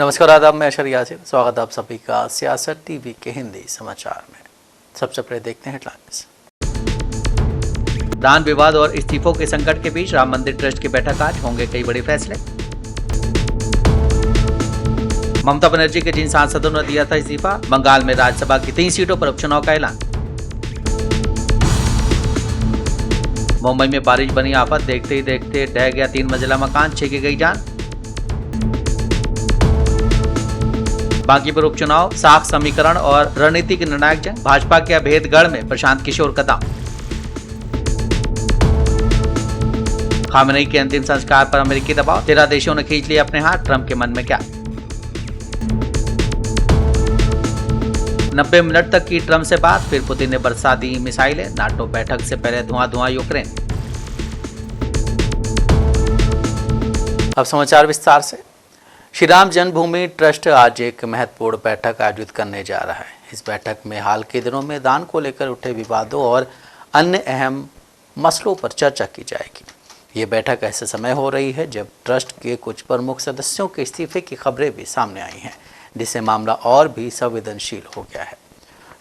नमस्कार, आदाब, मैं अशर यासिर। स्वागत है आप सभी का सियासत टीवी के हिंदी समाचार में। सबसे पहले देखते हैं हेडलाइंस। दान विवाद और इस्तीफों के संकट के बीच राम मंदिर ट्रस्ट की बैठक आज, होंगे कई बड़े फैसले। ममता बनर्जी के जिन सांसदों ने दिया था इस्तीफा, बंगाल में राज्यसभा की 3 सीटों पर उपचुनाव का ऐलान। मुंबई में बारिश बनी आफत, देखते ही देखते ढह गया 3 मंजिला मकान, 6 की गई जान। बांकीपुर उपचुनाव, साख समीकरण और रणनीति की निर्णायक जंग, भाजपा के अभेदगढ़ में प्रशांत किशोर का दांव। खामेनेई के अंतिम संस्कार पर अमेरिकी दबाव, 13 देशों ने खींच लिया अपने हाथ, ट्रंप के मन में क्या। 90 मिनट तक की ट्रंप से बात, फिर पुतिन ने बरसा दी मिसाइलें, नाटो बैठक से पहले धुआं यूक्रेन। अब समाचार विस्तार से। श्री राम जन्मभूमि ट्रस्ट आज एक महत्वपूर्ण बैठक आयोजित करने जा रहा है। इस बैठक में हाल के दिनों में दान को लेकर उठे विवादों और अन्य अहम मसलों पर चर्चा की जाएगी। ये बैठक ऐसे समय हो रही है जब ट्रस्ट के कुछ प्रमुख सदस्यों के इस्तीफे की खबरें भी सामने आई हैं, जिससे मामला और भी संवेदनशील हो गया है।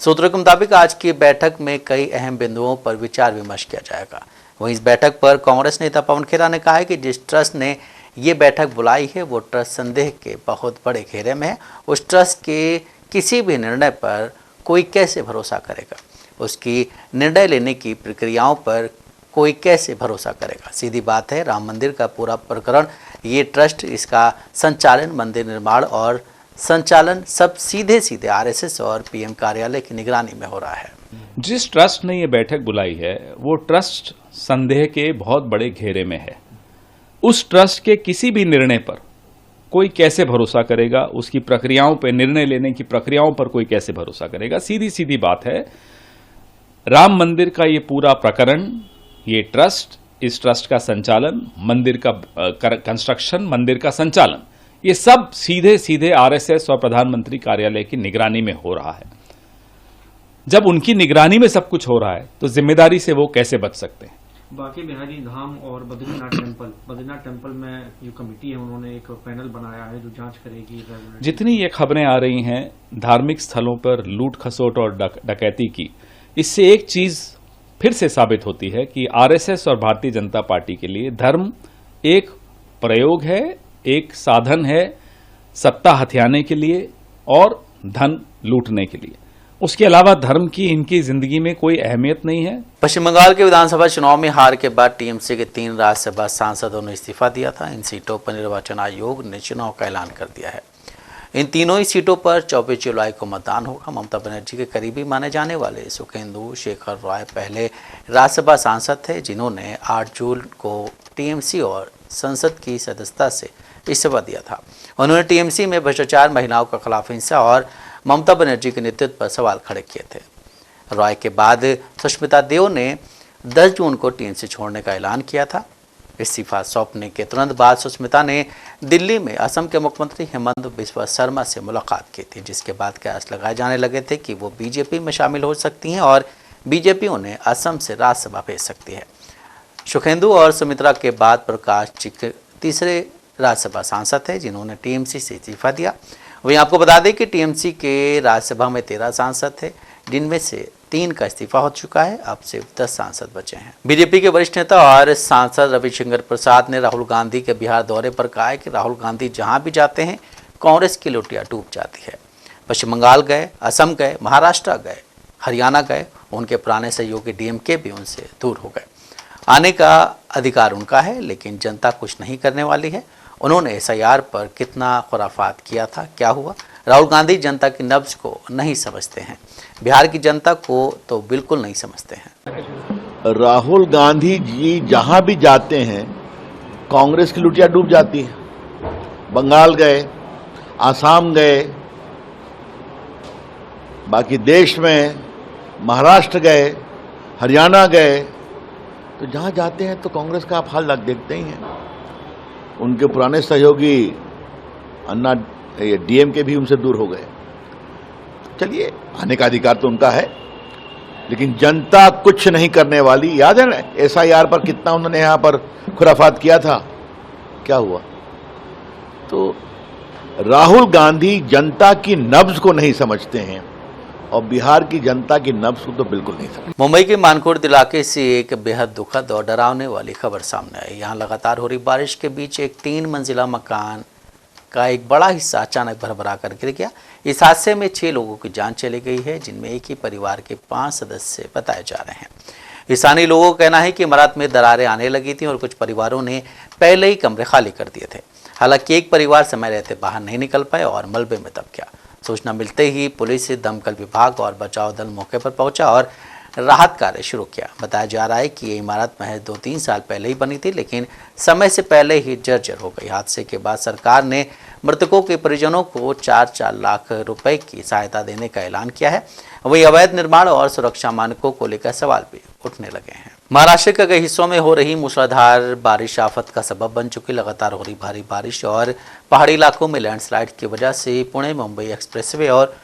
सूत्रों के मुताबिक आज की बैठक में कई अहम बिंदुओं पर विचार विमर्श किया जाएगा। वहीं इस बैठक पर कांग्रेस नेता पवन खेरा ने कहा है कि जिस ट्रस्ट ने ये बैठक बुलाई है वो ट्रस्ट संदेह के बहुत बड़े घेरे में है। उस ट्रस्ट के किसी भी निर्णय पर कोई कैसे भरोसा करेगा, उसकी निर्णय लेने की प्रक्रियाओं पर कोई कैसे भरोसा करेगा। सीधी बात है, राम मंदिर का पूरा प्रकरण, ये ट्रस्ट, इसका संचालन, मंदिर निर्माण और संचालन सब सीधे आरएसएस और पीएम कार्यालय की निगरानी में हो रहा है। जिस ट्रस्ट ने ये बैठक बुलाई है वो ट्रस्ट संदेह के बहुत बड़े घेरे में है। उस ट्रस्ट के किसी भी निर्णय पर कोई कैसे भरोसा करेगा, उसकी प्रक्रियाओं पर, निर्णय लेने की प्रक्रियाओं पर कोई कैसे भरोसा करेगा। सीधी बात है, राम मंदिर का ये पूरा प्रकरण, ये ट्रस्ट, इस ट्रस्ट का संचालन, मंदिर का कंस्ट्रक्शन, मंदिर का संचालन, ये सब सीधे आरएसएस और प्रधानमंत्री कार्यालय की निगरानी में हो रहा है। जब उनकी निगरानी में सब कुछ हो रहा है तो जिम्मेदारी से वो कैसे बच सकते हैं। बाकी बिहारी धाम और बद्रीनाथ टेम्पल में जो कमेटी है उन्होंने एक पैनल बनाया है जो जांच करेगी। जितनी ये खबरें आ रही हैं धार्मिक स्थलों पर लूट खसोट और डकैती की, इससे एक चीज फिर से साबित होती है कि आरएसएस और भारतीय जनता पार्टी के लिए धर्म एक प्रयोग है, एक साधन है सत्ता हथियाने के लिए और धन लूटने के लिए। उसके अलावा धर्म की इनकी जिंदगी में कोई अहमियत नहीं है। पश्चिम बंगाल के विधानसभा चुनाव में हार के बाद टीएमसी के 3 राज्यसभा सांसदों ने इस्तीफा दिया था। इन सीटों पर निर्वाचन आयोग ने चुनाव का ऐलान कर दिया है। इन तीनों ही सीटों पर 24 जुलाई को मतदान होगा। ममता बनर्जी के करीबी माने जाने वाले सुखेंदु शेखर रॉय पहले राज्यसभा सांसद थे, जिन्होंने 8 जून को टीएमसी और संसद की सदस्यता से इस्तीफा दिया था। उन्होंने टीएमसी में भ्रष्टाचार, महिलाओं के खिलाफ हिंसा और ममता बनर्जी के नेतृत्व पर सवाल खड़े किए थे। रॉय के बाद सुष्मिता देव ने 10 जून को टीएमसी छोड़ने का ऐलान किया था। इस्तीफा सौंपने के तुरंत बाद सुष्मिता ने दिल्ली में असम के मुख्यमंत्री हेमंत बिस्वा शर्मा से मुलाकात की थी, जिसके बाद कयास लगाए जाने लगे थे कि वो बीजेपी में शामिल हो सकती हैं और बीजेपी उन्हें असम से राज्यसभा भेज सकती है। सुखेंदु और सुमित्रा के बाद प्रकाश चिक तीसरे राज्यसभा सांसद थे जिन्होंने टीएमसी से इस्तीफा दिया। वहीं आपको बता दें कि टीएमसी के राज्यसभा में 13 सांसद थे, जिनमें से 3 का इस्तीफा हो चुका है। अब सिर्फ 10 सांसद बचे हैं। बीजेपी के वरिष्ठ नेता और सांसद रविशंकर प्रसाद ने राहुल गांधी के बिहार दौरे पर कहा है कि राहुल गांधी जहां भी जाते हैं कांग्रेस की लुटिया डूब जाती है। पश्चिम बंगाल गए, असम गए, महाराष्ट्र गए, हरियाणा गए, उनके पुराने सहयोगी डीएमके भी उनसे दूर हो गए। आने का अधिकार उनका है, लेकिन जनता कुछ नहीं करने वाली है। उन्होंने एसआईआर पर कितना खुराफात किया था, क्या हुआ। राहुल गांधी जनता की नब्ज को नहीं समझते हैं, बिहार की जनता को तो बिल्कुल नहीं समझते हैं। राहुल गांधी जी जहां भी जाते हैं कांग्रेस की लुटिया डूब जाती है। बंगाल गए, आसाम गए, बाकी देश में महाराष्ट्र गए, हरियाणा गए, तो जहां जाते हैं तो कांग्रेस का आप हाल देखते ही हैं। उनके पुराने सहयोगी अन्ना डीएमके भी उनसे दूर हो गए। चलिए, आने का अधिकार तो उनका है, लेकिन जनता कुछ नहीं करने वाली। याद है ना एसआईआर पर कितना उन्होंने यहां पर खुराफात किया था, क्या हुआ। तो राहुल गांधी जनता की नब्ज को नहीं समझते हैं और बिहार की जनता की नब्ज को तो बिल्कुल नहीं समझते। मुंबई के मानकोट इलाके से एक बेहद दुखद और डरावने वाली खबर सामने आई। यहाँ लगातार हो रही बारिश के बीच एक 3 मंजिला मकान का एक बड़ा हिस्सा अचानक भरभरा कर गिर गया। इस हादसे में 6 लोगों की जान चली गई है, जिनमें एक ही परिवार के 5 सदस्य बताए जा रहे हैं। स्थानीय लोगों का कहना है कि इमारत में दरारें आने लगी थी और कुछ परिवारों ने पहले ही कमरे खाली कर दिए थे। हालांकि एक परिवार समय रहते बाहर नहीं निकल पाए और मलबे में दब गया। सूचना मिलते ही पुलिस, दमकल विभाग और बचाव दल मौके पर पहुंचा और राहत कार्य शुरू किया। बताया जा रहा है कि ये इमारत महज 2-3 साल पहले ही बनी थी, लेकिन समय से पहले ही जर्जर हो गई। हादसे के बाद सरकार ने मृतकों के परिजनों को 4-4 लाख रुपए की सहायता देने का ऐलान किया है। वही अवैध निर्माण और सुरक्षा मानकों को लेकर सवाल भी उठने लगे हैं। महाराष्ट्र के कई हिस्सों में हो रही मूसलाधार बारिश आफत का सबब बन चुकी। लगातार हो रही भारी बारिश और पहाड़ी इलाकों में लैंडस्लाइड की वजह से पुणे मुंबई एक्सप्रेसवे और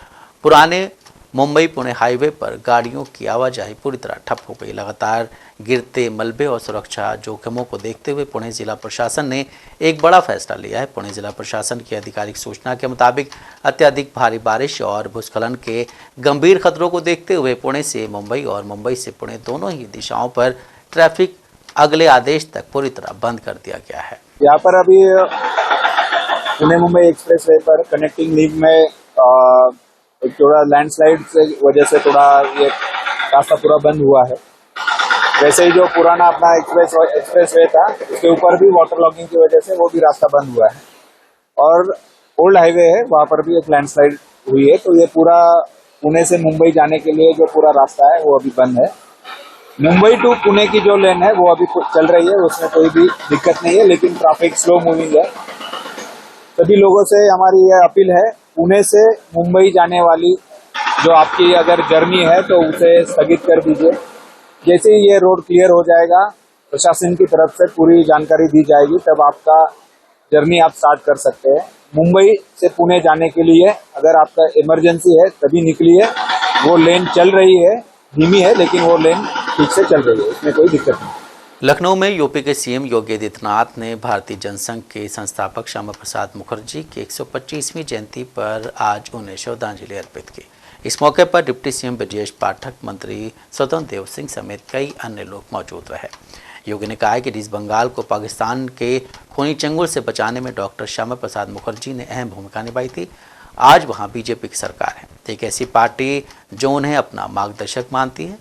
पुराने मुंबई पुणे हाईवे पर गाड़ियों की आवाजाही पूरी तरह ठप हो गई। लगातार गिरते मलबे और सुरक्षा जोखिमों को देखते हुए पुणे जिला प्रशासन ने एक बड़ा फैसला लिया है। पुणे जिला प्रशासन की आधिकारिक सूचना के मुताबिक अत्यधिक भारी बारिश और भूस्खलन के गंभीर खतरों को देखते हुए पुणे से मुंबई और मुंबई से पुणे दोनों ही दिशाओं पर ट्रैफिक अगले आदेश तक पूरी तरह बंद कर दिया गया है। यहाँ पर अभी पुणे मुंबई एक्सप्रेसवे पर कनेक्टिंग लिंक में एक थोड़ा लैंडस्लाइड से वजह से थोड़ा ये रास्ता पूरा बंद हुआ है। वैसे ही जो पुराना अपना एक्सप्रेसवे था उसके ऊपर भी वाटर लॉगिंग की वजह से वो भी रास्ता बंद हुआ है और ओल्ड हाईवे है वहाँ पर भी एक लैंडस्लाइड हुई है। तो ये पूरा पुणे से मुंबई जाने के लिए जो पूरा रास्ता है वो अभी बंद है। मुंबई टू पुणे की जो लेन है वो अभी चल रही है, उसमें कोई भी दिक्कत नहीं है, लेकिन ट्रैफिक स्लो मूविंग है। सभी लोगों से हमारी ये अपील है, पुणे से मुंबई जाने वाली जो आपकी अगर जर्नी है तो उसे स्थगित कर दीजिए। जैसे ही ये रोड क्लियर हो जाएगा प्रशासन की तरफ से पूरी जानकारी दी जाएगी, तब आपका जर्नी आप स्टार्ट कर सकते हैं। मुंबई से पुणे जाने के लिए अगर आपका इमरजेंसी है तभी निकलिए। वो लेन चल रही है, धीमी है, लेकिन वो लेन ठीक से चल रही है, इसमें कोई दिक्कत नहीं। लखनऊ में यूपी के सीएम योगी आदित्यनाथ ने भारतीय जनसंघ के संस्थापक श्यामा प्रसाद मुखर्जी की 125वीं जयंती पर आज उन्हें श्रद्धांजलि अर्पित की। इस मौके पर डिप्टी सीएम ब्रजेश पाठक, मंत्री स्वतंत्र देव सिंह समेत कई अन्य लोग मौजूद रहे। योगी ने कहा है कि ईस्ट बंगाल को पाकिस्तान के खूनी चंगुल से बचाने में डॉक्टर श्यामा प्रसाद मुखर्जी ने अहम भूमिका निभाई थी। आज वहाँ बीजेपी की सरकार है, एक ऐसी पार्टी जो उन्हें अपना मार्गदर्शक मानती है।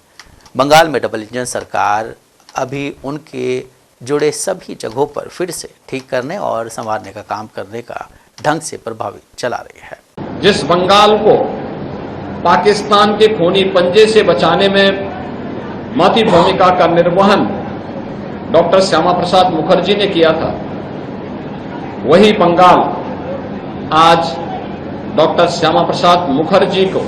बंगाल में डबल इंजन सरकार अभी उनके जुड़े सभी जगहों पर फिर से ठीक करने और संवारने का काम करने का ढंग से प्रभावी चला रही है। जिस बंगाल को पाकिस्तान के खूनी पंजे से बचाने में महती भूमिका का निर्वहन डॉक्टर श्यामा प्रसाद मुखर्जी ने किया था, वही बंगाल आज डॉक्टर श्यामा प्रसाद मुखर्जी को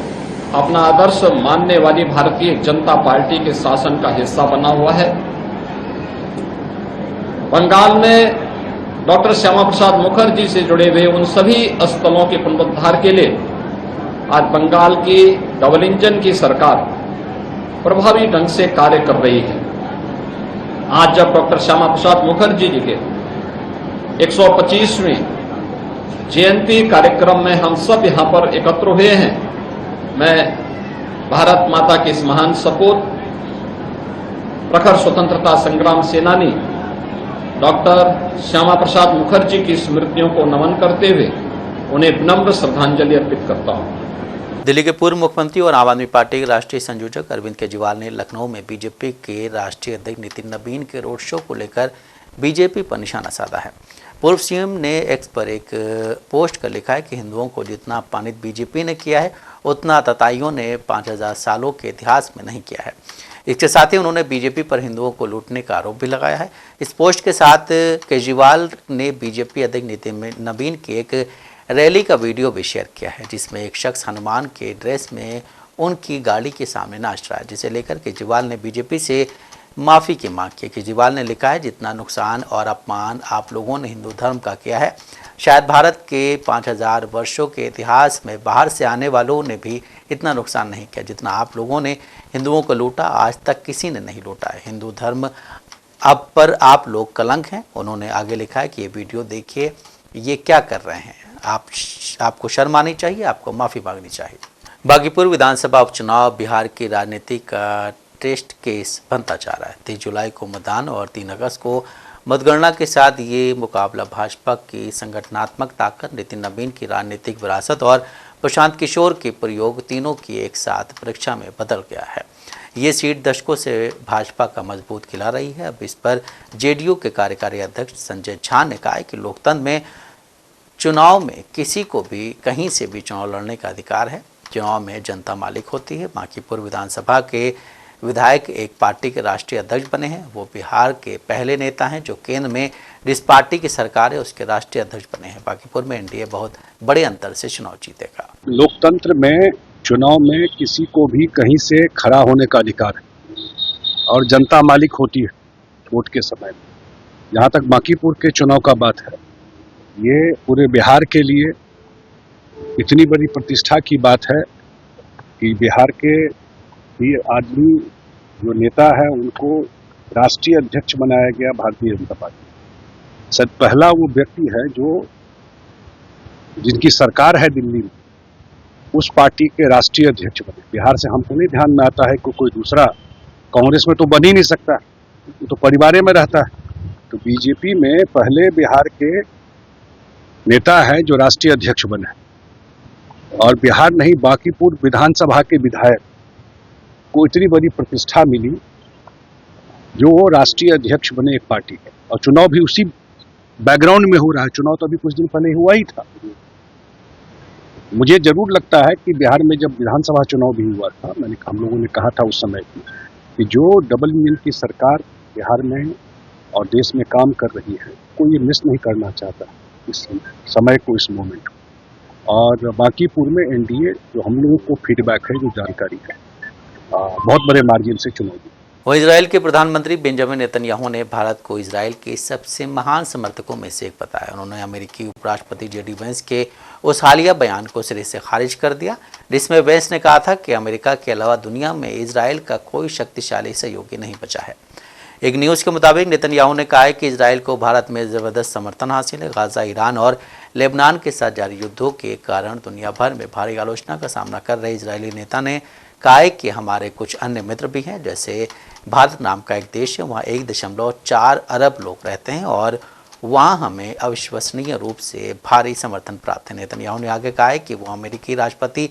अपना आदर्श मानने वाली भारतीय जनता पार्टी के शासन का हिस्सा बना हुआ है। बंगाल में डॉक्टर श्यामा प्रसाद मुखर्जी से जुड़े हुए उन सभी स्थलों के पुनरुद्धार के लिए आज बंगाल की डबल इंजन की सरकार प्रभावी ढंग से कार्य कर रही है। आज जब डॉक्टर श्यामा प्रसाद मुखर्जी जी के 125वें जयंती कार्यक्रम में हम सब यहां पर एकत्र हुए हैं, मैं भारत माता के इस महान सपूत, प्रखर स्वतंत्रता संग्राम सेनानी डॉक्टर श्यामा प्रसाद मुखर्जी की स्मृतियों को नमन करते हुए उन्हें विनम्र श्रद्धांजलि अर्पित करता हूं। दिल्ली के पूर्व मुख्यमंत्री और आम आदमी पार्टी के राष्ट्रीय संयोजक अरविंद केजरीवाल ने लखनऊ में बीजेपी के राष्ट्रीय अध्यक्ष नितिन नबीन के रोड शो को लेकर बीजेपी पर निशाना साधा है। पूर्व सीएम ने एक्स पर एक पोस्ट कर लिखा है कि हिंदुओं को जितना अपमानित बीजेपी ने किया है उतना तताइयों ने 5000 सालों के इतिहास में नहीं किया है। इसके साथ ही उन्होंने बीजेपी पर हिंदुओं को लूटने का आरोप भी लगाया है। इस पोस्ट के साथ केजरीवाल ने बीजेपी अध्यक्ष नितिन नबीन की एक रैली का वीडियो भी शेयर किया है, जिसमें एक शख्स हनुमान के ड्रेस में उनकी गाड़ी के सामने नाच रहा है, जिसे लेकर केजरीवाल ने बीजेपी से माफ़ी की मांग की। केजरीवाल ने लिखा है, जितना नुकसान और अपमान आप लोगों ने हिंदू धर्म का किया है, शायद भारत के 5000 वर्षों के इतिहास में बाहर से आने वालों ने भी इतना नुकसान नहीं किया जितना आप लोगों ने हिंदुओं को लूटा। आज तक किसी ने नहीं लूटा है। हिंदू धर्म अब पर आप लोग कलंक हैं। उन्होंने आगे लिखा है कि ये वीडियो देखिए, ये क्या कर रहे हैं। आपको शर्म आनी चाहिए, आपको माफ़ी मांगनी चाहिए। बागीपुर विधानसभा उपचुनाव बिहार की राजनीति का टेस्ट केस बनता जा रहा है। 30 जुलाई को मतदान और 3 अगस्त को मतगणना के साथ ये मुकाबला भाजपा की संगठनात्मक ताकत, नितिन नवीन की राजनीतिक विरासत और प्रशांत किशोर के प्रयोग तीनों की एक साथ परीक्षा में बदल गया है। ये सीट दशकों से भाजपा का मजबूत खिला रही है। अब इस पर जेडीयू के कार्यकारी अध्यक्ष संजय झा ने कहा है कि लोकतंत्र में चुनाव में किसी को भी कहीं से भी चुनाव लड़ने का अधिकार है। चुनाव में जनता मालिक होती है। बांकीपुर विधानसभा के विधायक एक पार्टी के राष्ट्रीय अध्यक्ष बने हैं। वो बिहार के पहले नेता हैं जो केंद्र में जिस पार्टी की सरकार है उसके राष्ट्रीय अध्यक्ष बने हैं। बांकीपुर में एनडीए बहुत बड़े अंतर से चुनाव जीतेगा। लोकतंत्र में चुनाव में किसी को भी कहीं से खड़ा होने का अधिकार है और जनता मालिक होती है वोट के समय में। जहाँ तक बांकीपुर के चुनाव का बात है, ये पूरे बिहार के लिए इतनी बड़ी प्रतिष्ठा की बात है कि बिहार के ही आदमी जो नेता है उनको राष्ट्रीय अध्यक्ष बनाया गया भारतीय जनता पार्टी। सर पहला वो व्यक्ति है जो जिनकी सरकार है दिल्ली में, उस पार्टी के राष्ट्रीय अध्यक्ष बने। बिहार से हमको नहीं ध्यान में आता है कि कोई दूसरा, कांग्रेस में तो बन ही नहीं सकता, तो परिवार में रहता है। तो बीजेपी में पहले बिहार के नेता है जो राष्ट्रीय अध्यक्ष बने, और बिहार नहीं बांकीपुर विधानसभा के विधायक को इतनी बड़ी प्रतिष्ठा मिली जो वो राष्ट्रीय अध्यक्ष बने एक पार्टी के, और चुनाव भी उसी बैकग्राउंड में हो रहा है। चुनाव तो अभी कुछ दिन पहले हुआ ही था। मुझे जरूर लगता है कि बिहार में जब विधानसभा चुनाव भी हुआ था, हम लोगों ने कहा था उस समय कि जो डबल इंजन की सरकार बिहार में और देश में काम कर रही है, कोई ये मिस नहीं करना चाहता इस समय को, इस मोमेंट को। और बांकीपुर में एनडीए जो हम लोगों को फीडबैक है, जो जानकारी है, बहुत बड़े मार्जिन से चुनाव जीता। वहीं इजराइल के प्रधानमंत्री बेंजामिन नेतन्याहू ने भारत को इजराइल के सबसे महान समर्थकों में से एक बताया। उन्होंने अमेरिकी उपराष्ट्रपति जेडी वेंस के उस हालिया बयान को सिरे से खारिज कर दिया जिसमें वेंस ने कहा था कि अमेरिका के अलावा दुनिया में इजराइल का कोई शक्तिशाली सहयोगी नहीं बचा है। एक न्यूज़ के मुताबिक नेतन्याहू ने कहा है कि इजराइल को भारत में ज़बरदस्त समर्थन हासिल है। गाजा, ईरान और लेबनान के साथ जारी युद्धों के कारण दुनिया भर में भारी आलोचना का सामना कर रहे इजरायली नेता ने कहा है कि हमारे कुछ अन्य मित्र भी हैं, जैसे भारत नाम का एक देश है, वहाँ 1.4 अरब लोग रहते हैं और वहाँ हमें अविश्वसनीय रूप से भारी समर्थन प्राप्त है। नेतन्याहू ने आगे कहा है कि वो अमेरिकी राष्ट्रपति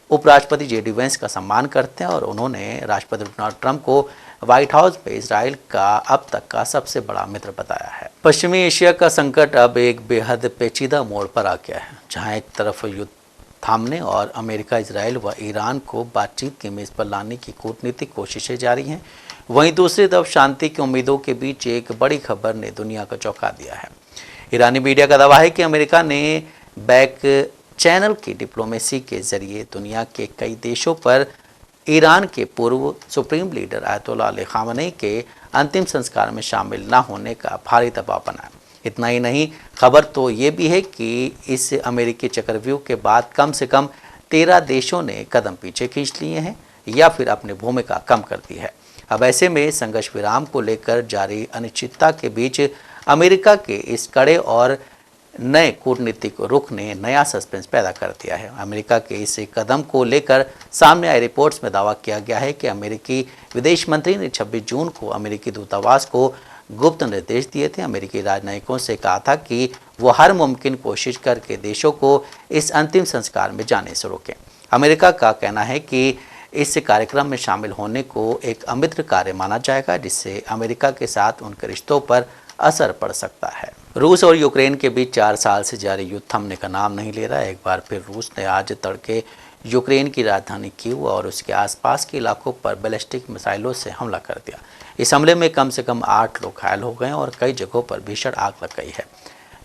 उपराष्ट्रपति जेडी वेंस का सम्मान करते हैं और उन्होंने राष्ट्रपति डोनाल्ड ट्रंप को व्हाइट हाउस में इजराइल का अब तक का सबसे बड़ा मित्र बताया है। पश्चिमी एशिया का संकट अब एक बेहद पेचीदा मोड़ पर आ गया है, जहाँ एक तरफ युद्ध थामने और अमेरिका, इजराइल व ईरान को बातचीत की मेज पर लाने की कूटनीतिक कोशिशें जारी हैं, वहीं दूसरी तरफ शांति की उम्मीदों के बीच एक बड़ी खबर ने दुनिया को चौंका दिया है। ईरानी मीडिया का दावा है कि अमेरिका ने बैक चैनल की डिप्लोमेसी के जरिए दुनिया के कई देशों पर ईरान के पूर्व supreme leader Ayatollah Ali Khamenei के अंतिम संस्कार में शामिल न होने का भारी दबाव बनाया। इतना ही नहीं, खबर तो ये भी है कि इस अमेरिकी चक्रव्यूह के बाद कम से कम 13 देशों ने कदम पीछे खींच लिए हैं या फिर अपनी भूमिका कम कर दी है। अब ऐसे में संघर्ष विराम को लेकर जारी अनिश्चितता के बीच अमेरिका के इस कड़े और नए कूटनीतिक रुख ने नया सस्पेंस पैदा कर दिया है। अमेरिका के इस कदम को लेकर सामने आई रिपोर्ट्स में दावा किया गया है कि अमेरिकी विदेश मंत्री ने 26 जून को अमेरिकी दूतावास को गुप्त निर्देश दिए थे। अमेरिकी राजनयिकों से कहा था कि वो हर मुमकिन कोशिश करके देशों को इस अंतिम संस्कार में जाने से रोकें। अमेरिका का कहना है कि इस कार्यक्रम में शामिल होने को एक अमित्र कार्य माना जाएगा, जिससे अमेरिका के साथ उनके रिश्तों पर असर पड़ सकता है। रूस और यूक्रेन के बीच 4 साल से जारी युद्ध थमने का नाम नहीं ले रहा है। एक बार फिर रूस ने आज तड़के यूक्रेन की राजधानी कीव और उसके आसपास के इलाकों पर बैलिस्टिक मिसाइलों से हमला कर दिया। इस हमले में कम से कम 8 लोग घायल हो गए और कई जगहों पर भीषण आग लग गई है।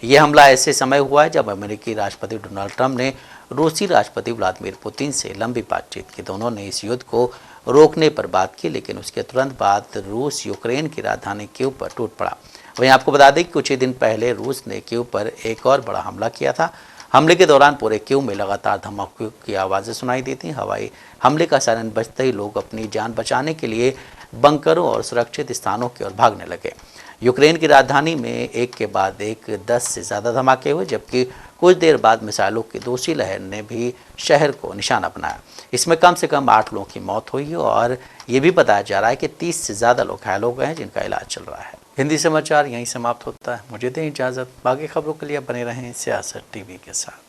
यह हमला ऐसे समय हुआ है जब अमेरिकी राष्ट्रपति डोनाल्ड ट्रंप ने रूसी राष्ट्रपति व्लादिमीर पुतिन से लंबी बातचीत की। दोनों ने इस युद्ध को रोकने पर बात की, लेकिन उसके तुरंत बाद रूस यूक्रेन की राजधानी कीव पर टूट पड़ा। वहीं आपको बता दें कि कुछ ही दिन पहले रूस ने कीव पर एक और बड़ा हमला किया था। हमले के दौरान पूरे कीव में लगातार धमाकों की आवाज़ें सुनाई दी थी। हवाई हमले का सायरन बजते ही लोग अपनी जान बचाने के लिए बंकरों और सुरक्षित स्थानों की ओर भागने लगे। यूक्रेन की राजधानी में एक के बाद एक 10 से ज़्यादा धमाके हुए, जबकि कुछ देर बाद मिसाइलों की दूसरी लहर ने भी शहर को निशाना बनाया। इसमें कम से कम 8 लोगों की मौत हुई है और ये भी बताया जा रहा है कि 30 से ज़्यादा लोग घायल हो गए हैं, जिनका इलाज चल रहा है। हिंदी समाचार यहीं समाप्त होता है। मुझे दें इजाज़त। बाकी खबरों के लिए बने रहें सियासत टीवी के साथ।